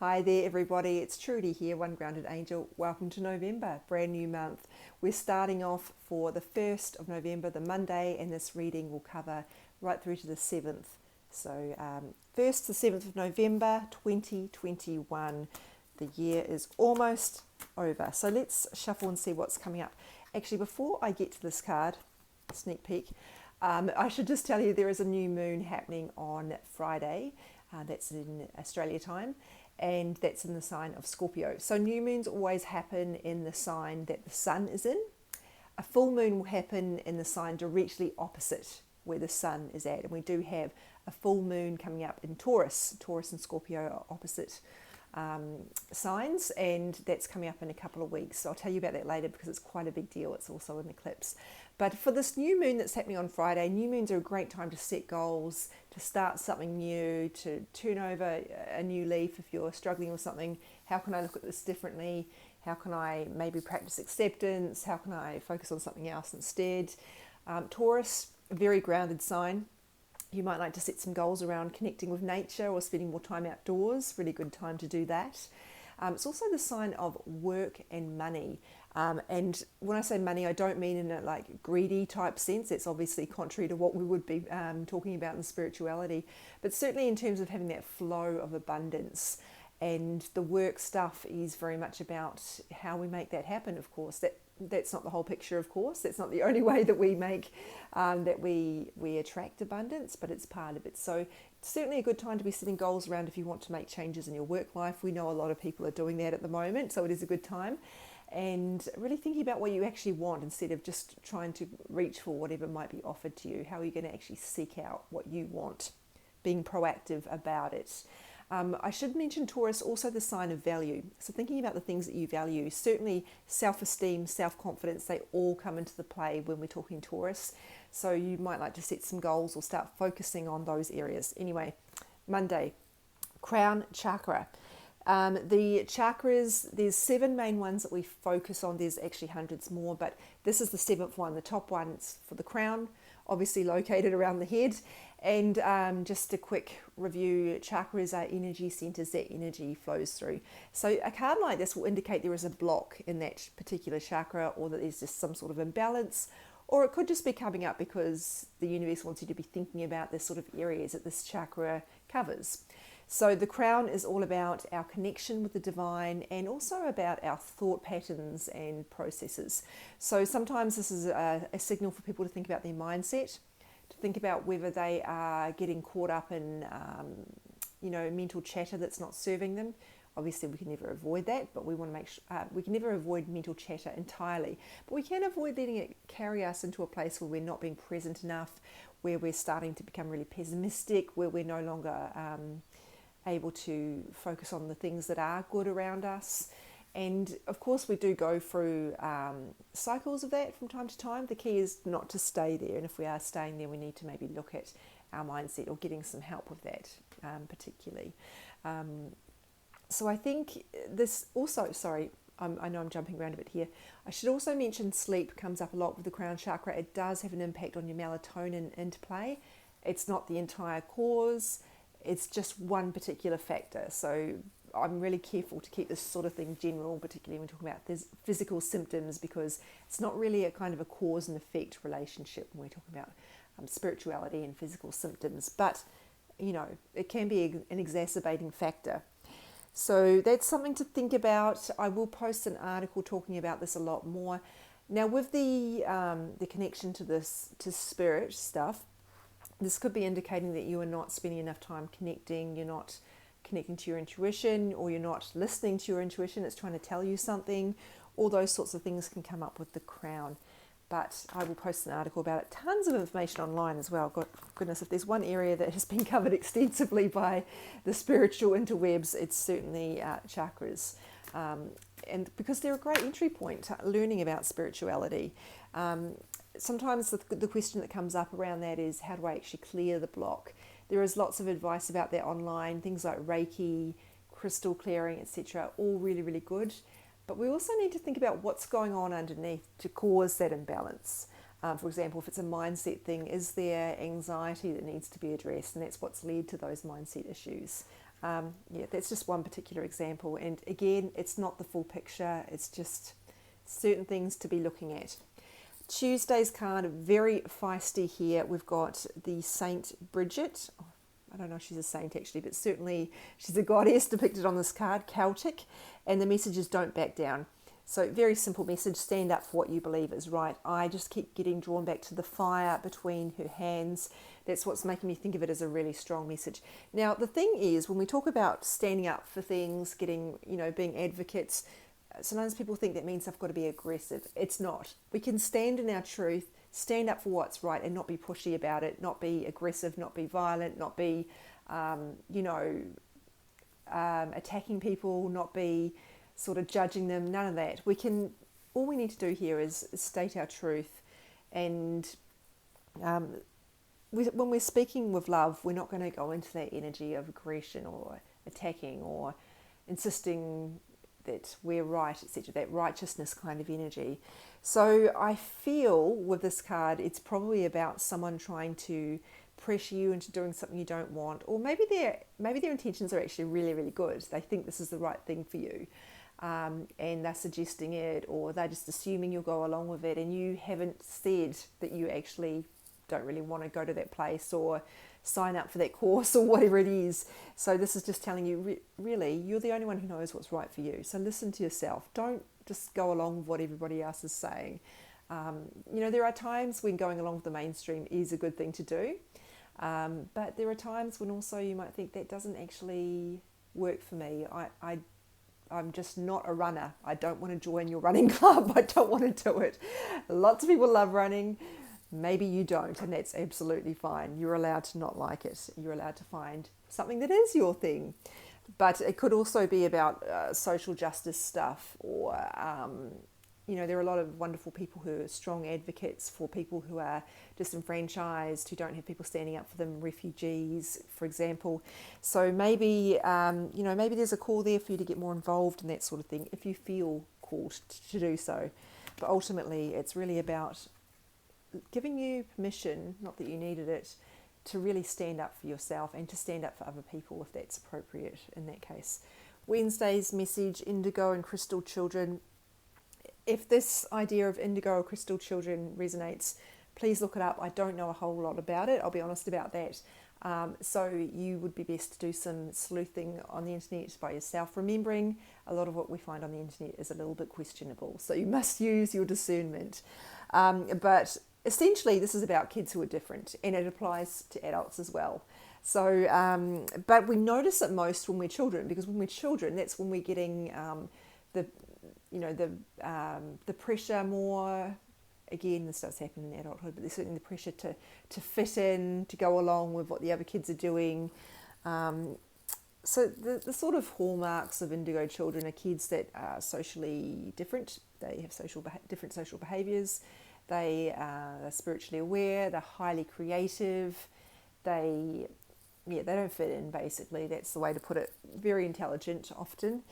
Hi there, everybody. It's Trudy here, One Grounded Angel. Welcome to November, brand new month. We're starting off for the 1st of November, the Monday, and this reading will cover right through to the 7th. So, 1st to 7th of November 2021. The year is almost over. So, let's shuffle and see what's coming up. Actually, before I get to this card, sneak peek, I should just tell you there is a new moon happening on Friday. That's in Australia time, and that's in the sign of Scorpio. So new moons always happen in the sign that the sun is in. A full moon will happen in the sign directly opposite where the sun is at. And we do have a full moon coming up in Taurus. Taurus and Scorpio are opposite signs, and that's coming up in a couple of weeks. So I'll tell you about that later because it's quite a big deal. It's also an eclipse. But for this new moon that's happening on Friday, new moons are a great time to set goals, to start something new, to turn over a new leaf if you're struggling with something. How can I look at this differently? How can I maybe practice acceptance? How can I focus on something else instead? Taurus, a very grounded sign. You might like to set some goals around connecting with nature or spending more time outdoors. Really good time to do that. It's also the sign of work and money. And when I say money, I don't mean in a like greedy type sense. It's obviously contrary to what we would be talking about in spirituality, but certainly in terms of having that flow of abundance. And the work stuff is very much about how we make that happen. Of course, that's not the whole picture. Of course, that's not the only way that we make that we attract abundance, but it's part of it. So it's certainly a good time to be setting goals around if you want to make changes in your work life. We know a lot of people are doing that at the moment, so it is a good time. And really thinking about what you actually want instead of just trying to reach for whatever might be offered to you. How are you going to actually seek out what you want? Being proactive about it. I should mention Taurus, also the sign of value. So thinking about the things that you value, certainly self-esteem, self-confidence, they all come into the play when we're talking Taurus. So you might like to set some goals or start focusing on those areas. Anyway, Monday, crown chakra. The chakras, there's 7 main ones that we focus on. There's actually hundreds more, but this is the 7th one. The top one's for the crown, obviously located around the head. And just a quick review, chakras are energy centers that energy flows through. So a card like this will indicate there is a block in that particular chakra, or that there's just some sort of imbalance, or it could just be coming up because the universe wants you to be thinking about this sort of areas that this chakra covers. So the crown is all about our connection with the divine and also about our thought patterns and processes. So sometimes this is a signal for people to think about their mindset, to think about whether they are getting caught up in, mental chatter that's not serving them. Obviously, we can never avoid that, but we want to make sure we can never avoid mental chatter entirely. But we can avoid letting it carry us into a place where we're not being present enough, where we're starting to become really pessimistic, where we're no longer able to focus on the things that are good around us. And of course we do go through cycles of that from time to time. The key is not to stay there, and if we are staying there, we need to maybe look at our mindset or getting some help with that particularly. So I think this also, I know I'm jumping around a bit here. I should also mention sleep comes up a lot with the crown chakra. It does have an impact on your melatonin interplay. It's not the entire cause. It's just one particular factor. So I'm really careful to keep this sort of thing general, particularly when we're talking about physical symptoms, because it's not really a kind of a cause and effect relationship when we're talking about spirituality and physical symptoms. But, it can be an exacerbating factor. So that's something to think about. I will post an article talking about this a lot more. Now, with the connection to spirit stuff, this could be indicating that you are not spending enough time connecting, you're not connecting to your intuition, or you're not listening to your intuition, it's trying to tell you something. All those sorts of things can come up with the crown. But I will post an article about it. Tons of information online as well. Goodness, if there's one area that has been covered extensively by the spiritual interwebs, it's certainly chakras. And because they're a great entry point to learning about spirituality. Sometimes the question that comes up around that is, how do I actually clear the block? There is lots of advice about that online, things like Reiki, crystal clearing, etc. All really, really good. But we also need to think about what's going on underneath to cause that imbalance. For example, if it's a mindset thing, is there anxiety that needs to be addressed? And that's what's led to those mindset issues. Yeah, that's just one particular example. And again, it's not the full picture. It's just certain things to be looking at. Tuesday's card, very feisty here. We've got the Saint Bridget. Oh, I don't know if she's a saint actually, but certainly she's a goddess depicted on this card, Celtic. And the message is don't back down. So very simple message, stand up for what you believe is right. I just keep getting drawn back to the fire between her hands. That's what's making me think of it as a really strong message. Now, the thing is, when we talk about standing up for things, getting, being advocates, sometimes people think that means I've got to be aggressive. It's not. We can stand in our truth, stand up for what's right and not be pushy about it, not be aggressive, not be violent, not be, attacking people, not be sort of judging them, none of that. All we need to do here is state our truth, and when we're speaking with love, we're not going to go into that energy of aggression or attacking or insisting that we're right, etc., that righteousness kind of energy. So I feel with this card, it's probably about someone trying to pressure you into doing something you don't want, or maybe their intentions are actually really, really good. They think this is the right thing for you, and they're suggesting it, or they're just assuming you'll go along with it, and you haven't said that you actually don't really want to go to that place or sign up for that course or whatever it is. So this is just telling you, really, you're the only one who knows what's right for you. So listen to yourself. Don't just go along with what everybody else is saying. There are times when going along with the mainstream is a good thing to do. But there are times when also you might think that doesn't actually work for me. I'm just not a runner. I don't want to join your running club. I don't want to do it. Lots of people love running. Maybe you don't, and that's absolutely fine. You're allowed to not like it. You're allowed to find something that is your thing. But it could also be about social justice stuff, or, there are a lot of wonderful people who are strong advocates for people who are disenfranchised, who don't have people standing up for them, refugees, for example. So maybe, maybe there's a call there for you to get more involved in that sort of thing if you feel called to do so. But ultimately, it's really about giving you permission, not that you needed it, to really stand up for yourself and to stand up for other people if that's appropriate in that case. Wednesday's message, indigo and crystal children. If this idea of indigo or crystal children resonates, please look it up. I don't know a whole lot about it. I'll be honest about that. So you would be best to do some sleuthing on the internet by yourself, remembering a lot of what we find on the internet is a little bit questionable. So you must use your discernment. But essentially, this is about kids who are different, and it applies to adults as well. So, but we notice it most when we're children, because when we're children, that's when we're getting the pressure more. Again, this does happen in adulthood, but there's certainly the pressure to fit in, to go along with what the other kids are doing. So the sort of hallmarks of indigo children are kids that are socially different. They have different social behaviours. They are spiritually aware. They're highly creative. They don't fit in, basically. That's the way to put it. Very intelligent often.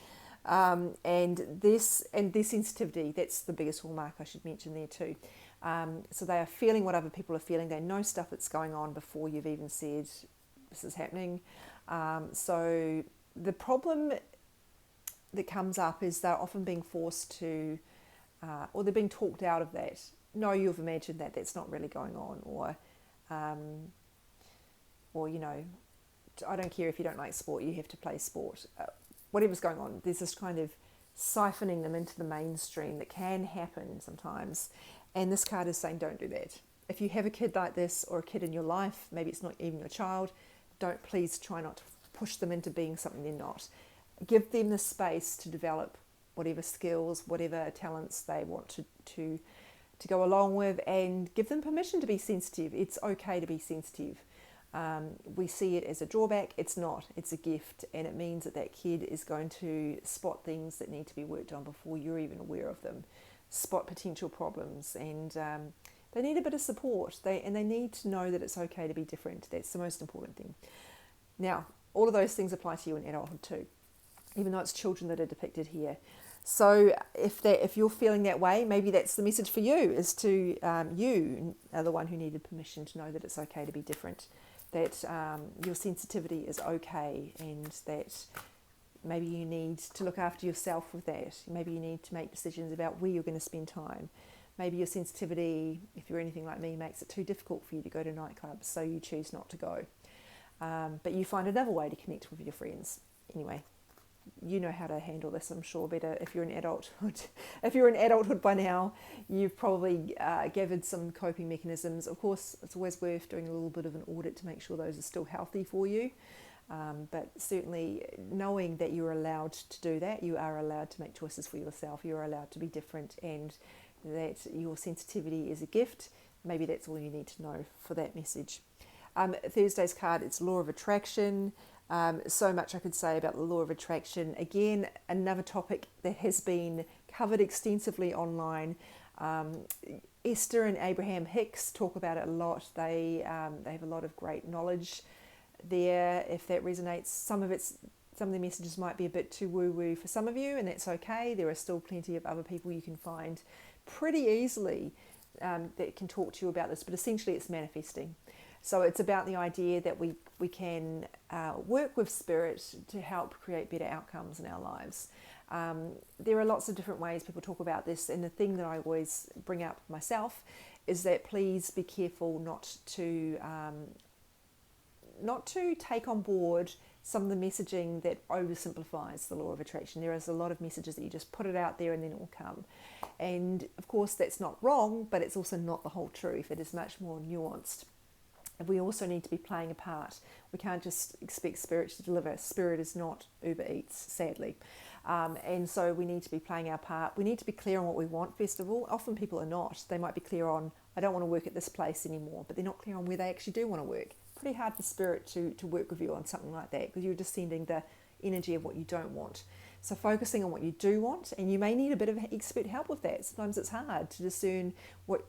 And their sensitivity, that's the biggest hallmark I should mention there too. So they are feeling what other people are feeling. They know stuff that's going on before you've even said this is happening. So the problem that comes up is they're often being forced to, or they're being talked out of that. No, you've imagined that, that's not really going on, or I don't care if you don't like sport, you have to play sport. Whatever's going on, there's this kind of siphoning them into the mainstream that can happen sometimes. And this card is saying don't do that. If you have a kid like this, or a kid in your life, maybe it's not even your child, please try not to push them into being something they're not. Give them the space to develop whatever skills, whatever talents they want to go along with, and give them permission to be sensitive. It's okay to be sensitive. We see it as a drawback. It's not. It's a gift, and it means that kid is going to spot things that need to be worked on before you're even aware of them, spot potential problems, and they need a bit of support. They need to know that it's okay to be different. That's the most important thing. Now, all of those things apply to you in adulthood too, even though it's children that are depicted here. So if you're feeling that way, maybe that's the message for you, is to you are the one who needed permission to know that it's okay to be different. that your sensitivity is okay, and that maybe you need to look after yourself with that. Maybe you need to make decisions about where you're going to spend time. Maybe your sensitivity, if you're anything like me, makes it too difficult for you to go to nightclubs, so you choose not to go. But you find another way to connect with your friends. Anyway, you know how to handle this, I'm sure, better if you're in adulthood. If you're in adulthood by now, you've probably gathered some coping mechanisms. Of course, it's always worth doing a little bit of an audit to make sure those are still healthy for you. But certainly knowing that you're allowed to do that, you are allowed to make choices for yourself, you're allowed to be different, and that your sensitivity is a gift. Maybe that's all you need to know for that message. Thursday's card, it's Law of Attraction. So much I could say about the Law of Attraction. Again, another topic that has been covered extensively online. Esther and Abraham Hicks talk about it a lot. They have a lot of great knowledge there. If that resonates, some of the messages might be a bit too woo-woo for some of you, and that's okay. There are still plenty of other people you can find pretty easily that can talk to you about this, but essentially it's manifesting. So it's about the idea that we can work with spirit to help create better outcomes in our lives. There are lots of different ways people talk about this, and the thing that I always bring up myself is that please be careful not to take on board some of the messaging that oversimplifies the law of attraction. There is a lot of messages that you just put it out there and then it will come. And of course that's not wrong, but it's also not the whole truth. It is much more nuanced. And we also need to be playing a part. We can't just expect spirit to deliver. Spirit is not Uber Eats, sadly. And so we need to be playing our part. We need to be clear on what we want, first of all. Often people are not. They might be clear on, I don't want to work at this place anymore, but they're not clear on where they actually do want to work. Pretty hard for spirit to work with you on something like that, because you're just sending the energy of what you don't want. So focusing on what you do want, and you may need a bit of expert help with that. Sometimes it's hard to discern what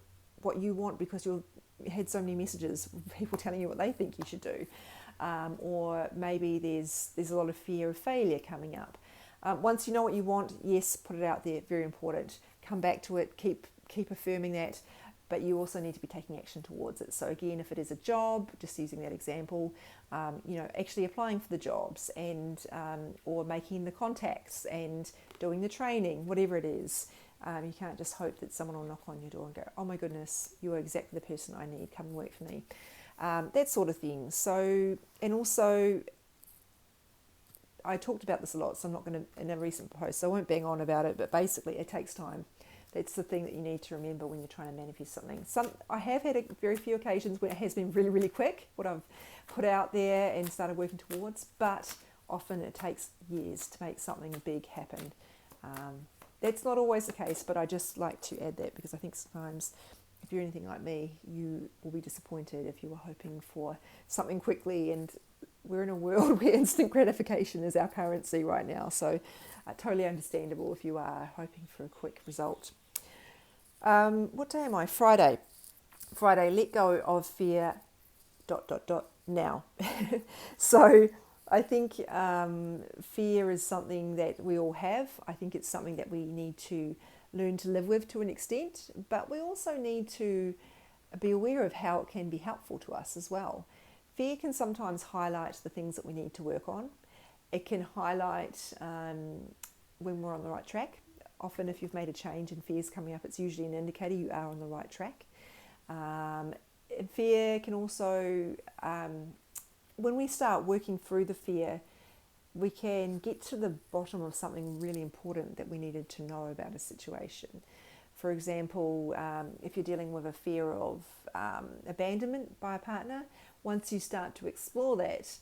you want, because you've had so many messages of people telling you what they think you should do. Or maybe there's a lot of fear of failure coming up. Once you know what you want, yes, put it out there, very important. Come back to it, keep affirming that, but you also need to be taking action towards it. So again, if it is a job, just using that example, actually applying for the jobs, and or making the contacts and doing the training, whatever it is. You can't just hope that someone will knock on your door and go, oh my goodness, you are exactly the person I need, come and work for me. That sort of thing. So, and also, I talked about this a lot, so I'm not going to, in a recent post, so I won't bang on about it, but basically it takes time. That's the thing that you need to remember when you're trying to manifest something. I have had very few occasions where it has been really, really quick, what I've put out there and started working towards, but often it takes years to make something big happen. That's not always the case, but I just like to add that, because I think sometimes if you're anything like me, you will be disappointed if you were hoping for something quickly, and we're in a world where instant gratification is our currency right now, so totally understandable if you are hoping for a quick result. What day am I? Friday, let go of fear, ... now. So I think fear is something that we all have. I think it's something that we need to learn to live with to an extent, but we also need to be aware of how it can be helpful to us as well. Fear can sometimes highlight the things that we need to work on. It can highlight when we're on the right track. Often if you've made a change and fear's coming up, it's usually an indicator you are on the right track. Fear can also, when we start working through the fear, we can get to the bottom of something really important that we needed to know about a situation. For example, if you're dealing with a fear of abandonment by a partner, once you start to explore that,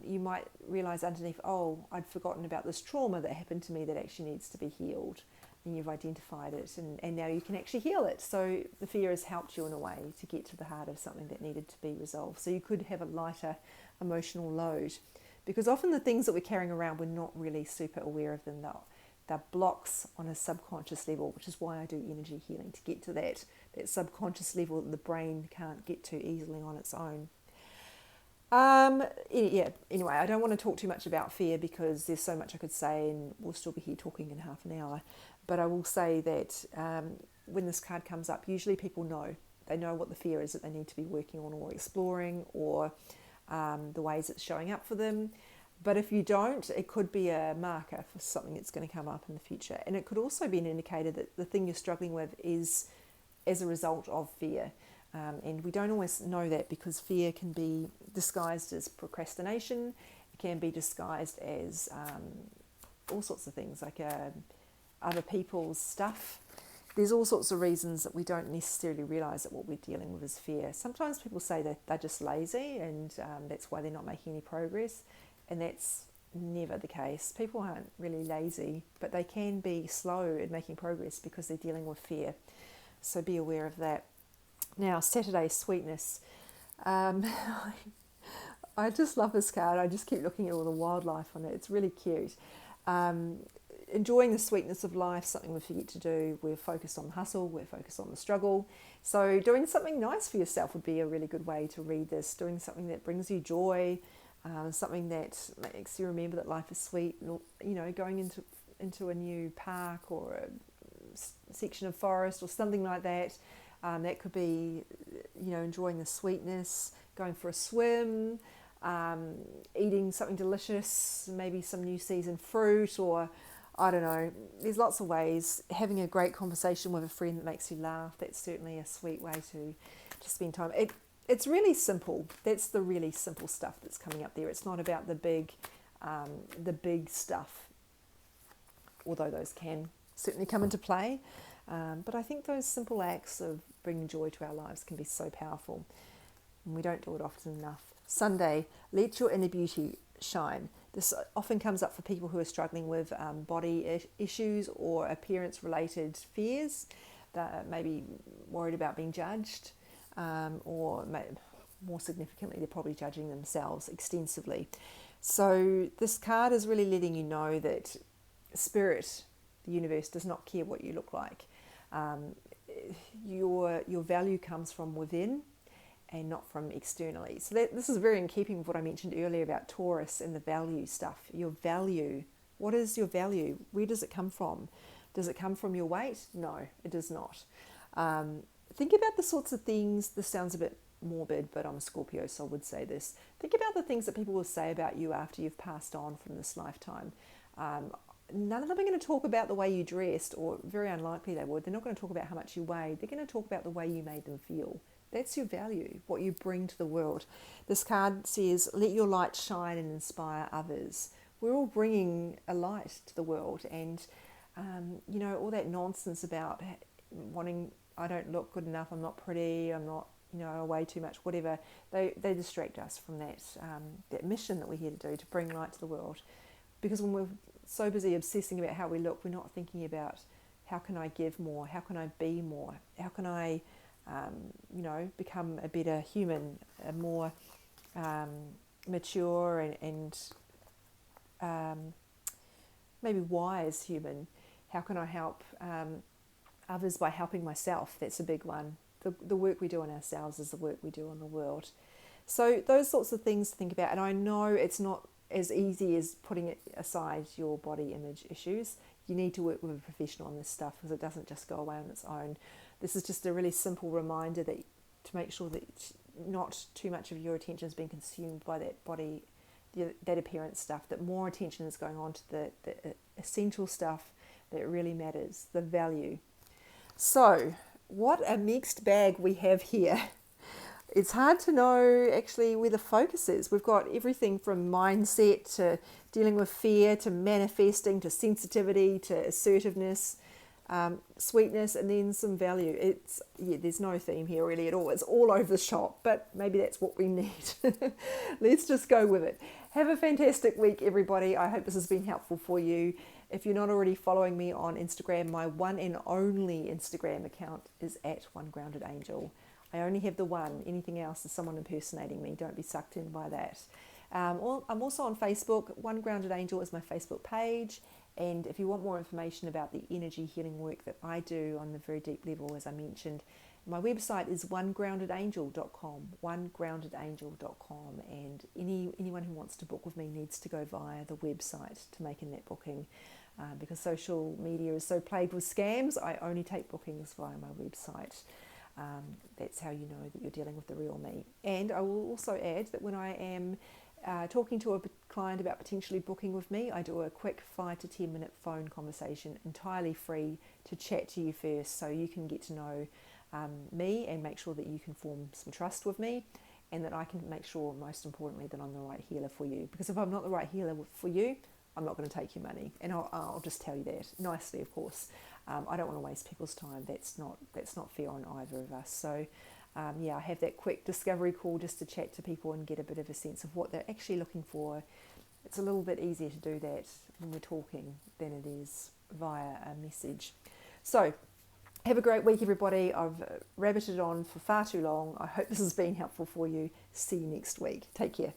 you might realise underneath, oh, I'd forgotten about this trauma that happened to me that actually needs to be healed. And you've identified it, and now you can actually heal it. So the fear has helped you in a way to get to the heart of something that needed to be resolved. So you could have a lighter emotional load. Because often the things that we're carrying around, we're not really super aware of them. They're blocks on a subconscious level, which is why I do energy healing, to get to that subconscious level that the brain can't get to easily on its own. Anyway, I don't want to talk too much about fear because there's so much I could say, and we'll still be here talking in half an hour. But I will say that when this card comes up, usually people know. they know what the fear is that they need to be working on or exploring, or the ways it's showing up for them. But if you don't, it could be a marker for something that's going to come up in the future. And it could also be an indicator that the thing you're struggling with is as a result of fear. And we don't always know that, because fear can be disguised as procrastination. It can be disguised as all sorts of things, like other people's stuff. There's all sorts of reasons that we don't necessarily realise that what we're dealing with is fear. Sometimes people say that they're just lazy, and that's why they're not making any progress. And that's never the case. People aren't really lazy, but they can be slow in making progress because they're dealing with fear. So be aware of that. Now, Saturday sweetness. I just love this card. I just keep looking at all the wildlife on it. It's really cute. Enjoying the sweetness of life, something we forget to do. We're focused on the hustle, we're focused on the struggle. So doing something nice for yourself would be a really good way to read this. Doing something that brings you joy, something that makes you remember that life is sweet. You know, going into a new park or a section of forest or something like that. That could be, you know, enjoying the sweetness, going for a swim, eating something delicious, maybe some new season fruit, or I don't know. There's lots of ways. Having a great conversation with a friend that makes you laugh, that's certainly a sweet way to spend time. It's really simple. That's the really simple stuff that's coming up there. It's not about the big stuff, although those can certainly come into play. But I think those simple acts of bringing joy to our lives can be so powerful, and we don't do it often enough. Sunday, let your inner beauty shine. This often comes up for people who are struggling with body issues or appearance-related fears. They're maybe worried about being judged, or more significantly, they're probably judging themselves extensively. So this card is really letting you know that spirit, the universe, does not care what you look like. Your value comes from within and not from externally. So this is very in keeping with what I mentioned earlier about Taurus and the value stuff. Your value. What is your value? Where does it come from? Does it come from your weight? No, it does not. Think about the sorts of things, this sounds a bit morbid, but I'm a Scorpio, so I would say this. Think about the things that people will say about you after you've passed on from this lifetime. None of them are going to talk about the way you dressed, or very unlikely they would. They're not going to talk about how much you weighed. They're going to talk about the way you made them feel. That's your value, what you bring to the world. This card says, let your light shine and inspire others. We're all bringing a light to the world, and you know, all that nonsense about wanting, I don't look good enough, I'm not pretty, I'm not, you know, I weigh too much, whatever. They distract us from that mission that we're here to do, to bring light to the world. Because when we're so busy obsessing about how we look, we're not thinking about how can I give more, how can I be more, how can I you know, become a better human, a more mature and maybe wise human. How can I help others by helping myself? That's a big one. The work we do on ourselves is the work we do on the world. So those sorts of things to think about. And I know it's not as easy as putting it aside your body image issues. You need to work with a professional on this stuff, because it doesn't just go away on its own. This is just a really simple reminder that to make sure that not too much of your attention is being consumed by that body, that appearance stuff, that more attention is going on to the essential stuff that really matters, the value. So, what a mixed bag we have here. It's hard to know actually where the focus is. We've got everything from mindset to dealing with fear to manifesting to sensitivity to assertiveness, sweetness, and then some value. There's no theme here really at all. It's all over the shop, but maybe that's what we need. Let's just go with it. Have a fantastic week, everybody. I hope this has been helpful for you. If you're not already following me on Instagram, my one and only Instagram account is @OneGroundedAngel. I only have the one. Anything else is someone impersonating me. Don't be sucked in by that. I'm also on Facebook. One Grounded Angel is my Facebook page. And if you want more information about the energy healing work that I do on the very deep level, as I mentioned, my website is onegroundedangel.com, onegroundedangel.com. And anyone who wants to book with me needs to go via the website to make in that booking. Because social media is so plagued with scams, I only take bookings via my website. That's how you know that you're dealing with the real me. And I will also add that when I am talking to a client about potentially booking with me, I do a quick 5 to 10 minute phone conversation, entirely free, to chat to you first, so you can get to know me and make sure that you can form some trust with me, and that I can make sure, most importantly, that I'm the right healer for you. Because if I'm not the right healer for you, I'm not going to take your money, and I'll just tell you that nicely, of course. I don't want to waste people's time. That's not fair on either of us. So I have that quick discovery call just to chat to people and get a bit of a sense of what they're actually looking for. It's a little bit easier to do that when we're talking than it is via a message. So have a great week, everybody. I've rabbited on for far too long. I hope this has been helpful for you. See you next week. Take care.